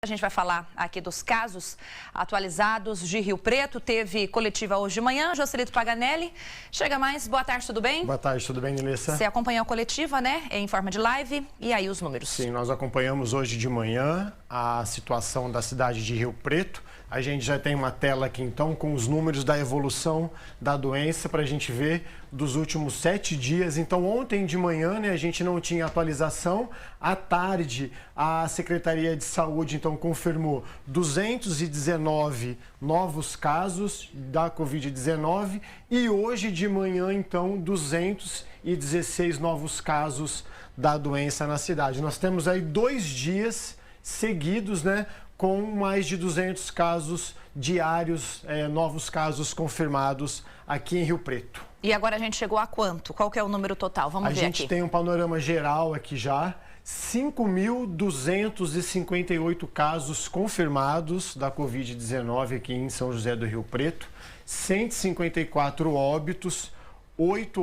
A gente vai falar aqui dos casos atualizados de Rio Preto. Teve coletiva hoje de manhã. Joselito Paganelli, chega mais. Boa tarde, tudo bem? Boa tarde, tudo bem, Nilessa? Você acompanhou a coletiva, né? Em forma de live. E aí os números? Sim, nós acompanhamos hoje de manhã a situação da cidade de Rio Preto. A gente já tem uma tela aqui, então, com os números da evolução da doença para a gente ver dos últimos 7 dias. Então, ontem de manhã, né, a gente não tinha atualização. À tarde, a Secretaria de Saúde, então, confirmou 219 novos casos da Covid-19 e hoje de manhã, então, 216 novos casos da doença na cidade. Nós temos aí 2 dias seguidos, né, com mais de 200 casos diários, novos casos confirmados aqui em Rio Preto. E agora a gente chegou a quanto? Qual que é o número total? Vamos ver aqui. A gente tem um panorama geral aqui já. 5.258 casos confirmados da Covid-19 aqui em São José do Rio Preto. 154 óbitos, 8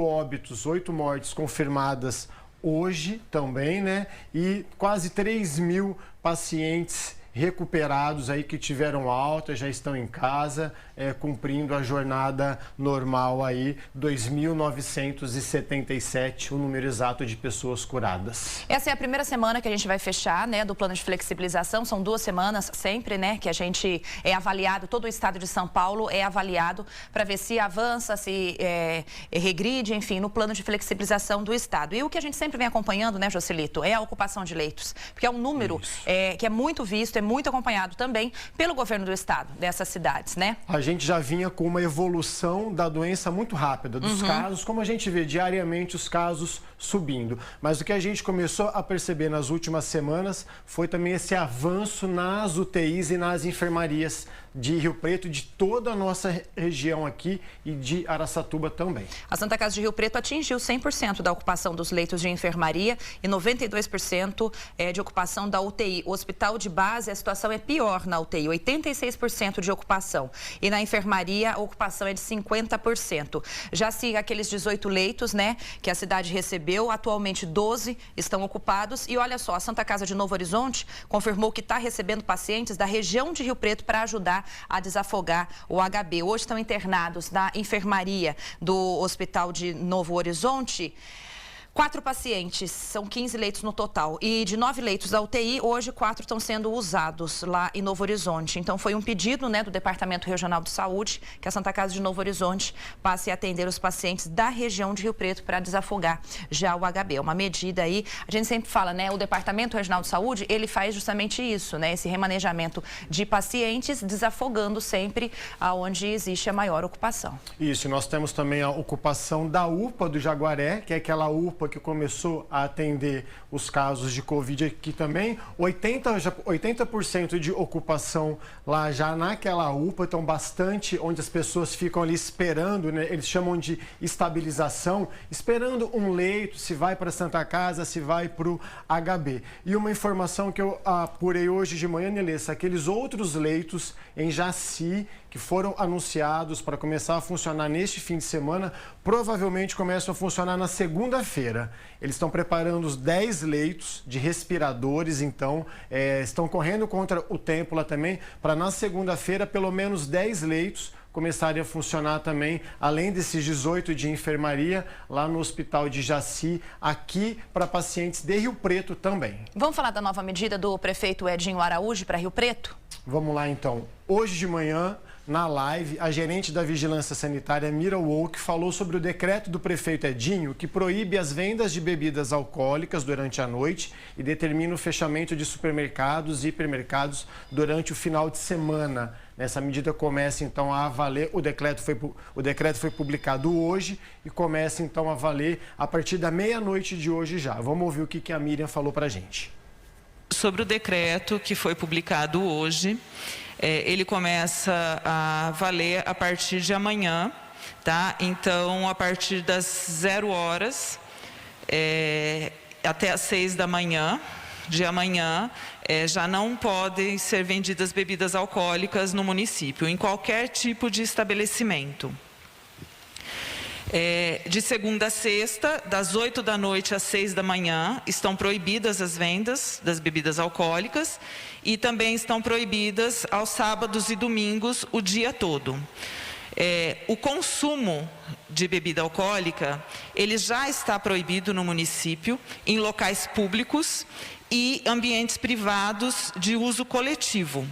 mortes confirmadas hoje também, né? E quase 3.000 pacientes recuperados aí que tiveram alta, já estão em casa, cumprindo a jornada normal aí, 2.977, o número exato de pessoas curadas. Essa é a primeira semana que a gente vai fechar, né, do plano de flexibilização. São 2 semanas sempre, né, que a gente é avaliado, todo o estado de São Paulo é avaliado para ver se avança, se regride, enfim, no plano de flexibilização do estado. E o que a gente sempre vem acompanhando, né, Joselito, é a ocupação de leitos, porque é um número que é muito visto, muito acompanhado também pelo governo do estado, dessas cidades, né? A gente já vinha com uma evolução da doença muito rápida, dos casos, como a gente vê diariamente os casos subindo. Mas o que a gente começou a perceber nas últimas semanas foi também esse avanço nas UTIs e nas enfermarias de Rio Preto, de toda a nossa região aqui e de Araçatuba também. A Santa Casa de Rio Preto atingiu 100% da ocupação dos leitos de enfermaria e 92% de ocupação da UTI. O hospital de base, a situação é pior na UTI, 86% de ocupação. E na enfermaria, a ocupação é de 50%. Já se aqueles 18 leitos, né, que a cidade recebeu, atualmente 12 estão ocupados. E olha só, a Santa Casa de Novo Horizonte confirmou que está recebendo pacientes da região de Rio Preto para ajudar a desafogar o HB. Hoje estão internados na enfermaria do Hospital de Novo Horizonte 4 pacientes, são 15 leitos no total. E de 9 leitos da UTI, hoje 4 estão sendo usados lá em Novo Horizonte. Então foi um pedido, né, do Departamento Regional de Saúde que a Santa Casa de Novo Horizonte passe a atender os pacientes da região de Rio Preto para desafogar já o HB. É uma medida aí, a gente sempre fala, né, o Departamento Regional de Saúde, ele faz justamente isso, né, esse remanejamento de pacientes, desafogando sempre aonde existe a maior ocupação. Isso, nós temos também a ocupação da UPA do Jaguaré, que é aquela UPA que começou a atender os casos de Covid aqui também, 80% de ocupação lá já naquela UPA, então bastante, onde as pessoas ficam ali esperando, né? Eles chamam de estabilização, esperando um leito, se vai para Santa Casa, se vai para o HB. E uma informação que eu apurei hoje de manhã, Nilessa, aqueles outros leitos em Jaci, que foram anunciados para começar a funcionar neste fim de semana, provavelmente começam a funcionar na segunda-feira. Eles estão preparando os 10 leitos de respiradores, então estão correndo contra o tempo lá também, para na segunda-feira pelo menos 10 leitos começarem a funcionar também, além desses 18 de enfermaria, lá no Hospital de Jaci, aqui para pacientes de Rio Preto também. Vamos falar da nova medida do prefeito Edinho Araújo para Rio Preto? Vamos lá então. Hoje de manhã, na live, a gerente da Vigilância Sanitária, Mira Wolk, falou sobre o decreto do prefeito Edinho, que proíbe as vendas de bebidas alcoólicas durante a noite e determina o fechamento de supermercados e hipermercados durante o final de semana. Essa medida começa então a valer, o decreto foi publicado hoje e começa então a valer a partir da meia-noite de hoje já. Vamos ouvir o que a Miriam falou pra gente. Sobre o decreto que foi publicado hoje, ele começa a valer a partir de amanhã, tá? Então, a partir das 0 horas até às 6 da manhã de amanhã, já não podem ser vendidas bebidas alcoólicas no município, em qualquer tipo de estabelecimento. De segunda a sexta, das 8 da noite às 6 da manhã, estão proibidas as vendas das bebidas alcoólicas e também estão proibidas aos sábados e domingos o dia todo. O consumo de bebida alcoólica, ele já está proibido no município, em locais públicos e ambientes privados de uso coletivo.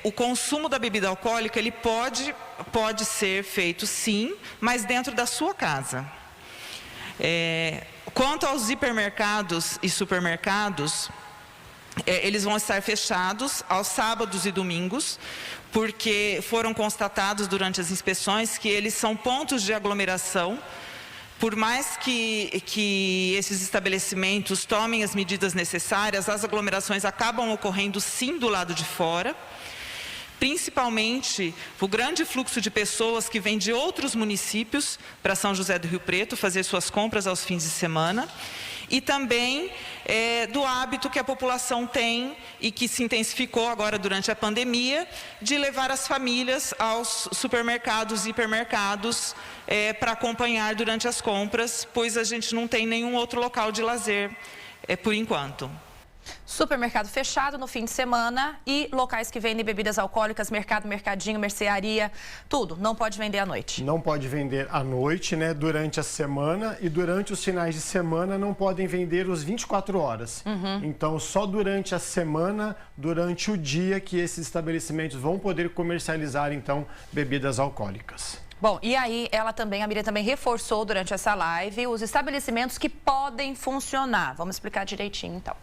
O consumo da bebida alcoólica, ele pode ser feito sim, mas dentro da sua casa. Quanto aos hipermercados e supermercados, eles vão estar fechados aos sábados e domingos, porque foram constatados durante as inspeções que eles são pontos de aglomeração. Por mais que esses estabelecimentos tomem as medidas necessárias, as aglomerações acabam ocorrendo sim do lado de fora, principalmente o grande fluxo de pessoas que vêm de outros municípios para São José do Rio Preto fazer suas compras aos fins de semana, e também do hábito que a população tem e que se intensificou agora durante a pandemia, de levar as famílias aos supermercados e hipermercados para acompanhar durante as compras, pois a gente não tem nenhum outro local de lazer por enquanto. Supermercado fechado no fim de semana e locais que vendem bebidas alcoólicas, mercado, mercadinho, mercearia, tudo. Não pode vender à noite. Não pode vender à noite, né? Durante a semana, e durante os finais de semana não podem vender os 24 horas. Então, só durante a semana, durante o dia, que esses estabelecimentos vão poder comercializar, então, bebidas alcoólicas. Bom, e aí a Miriam também reforçou durante essa live os estabelecimentos que podem funcionar. Vamos explicar direitinho, então.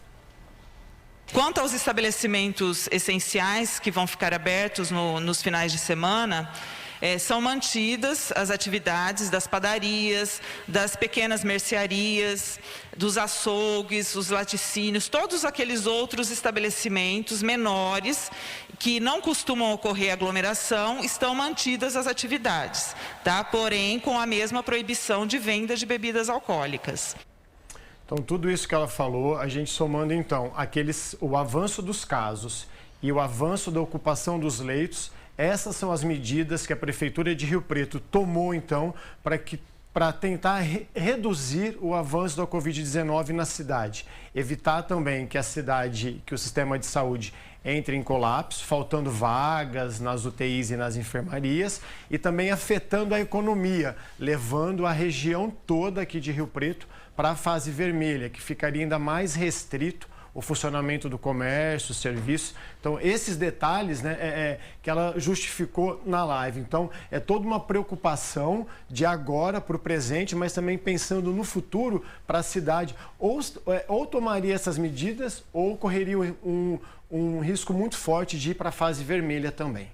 Quanto aos estabelecimentos essenciais que vão ficar abertos nos finais de semana, são mantidas as atividades das padarias, das pequenas mercearias, dos açougues, os laticínios, todos aqueles outros estabelecimentos menores que não costumam ocorrer aglomeração, estão mantidas as atividades, tá? Porém, com a mesma proibição de venda de bebidas alcoólicas. Então, tudo isso que ela falou, a gente somando, então, o avanço dos casos e o avanço da ocupação dos leitos, essas são as medidas que a Prefeitura de Rio Preto tomou, então, para tentar reduzir o avanço da Covid-19 na cidade. Evitar também que o sistema de saúde entre em colapso, faltando vagas nas UTIs e nas enfermarias, e também afetando a economia, levando a região toda aqui de Rio Preto para a fase vermelha, que ficaria ainda mais restrito o funcionamento do comércio, serviço. Então, esses detalhes, né, que ela justificou na live. Então, é toda uma preocupação de agora para o presente, mas também pensando no futuro para a cidade. Ou tomaria essas medidas ou correria um risco muito forte de ir para a fase vermelha também.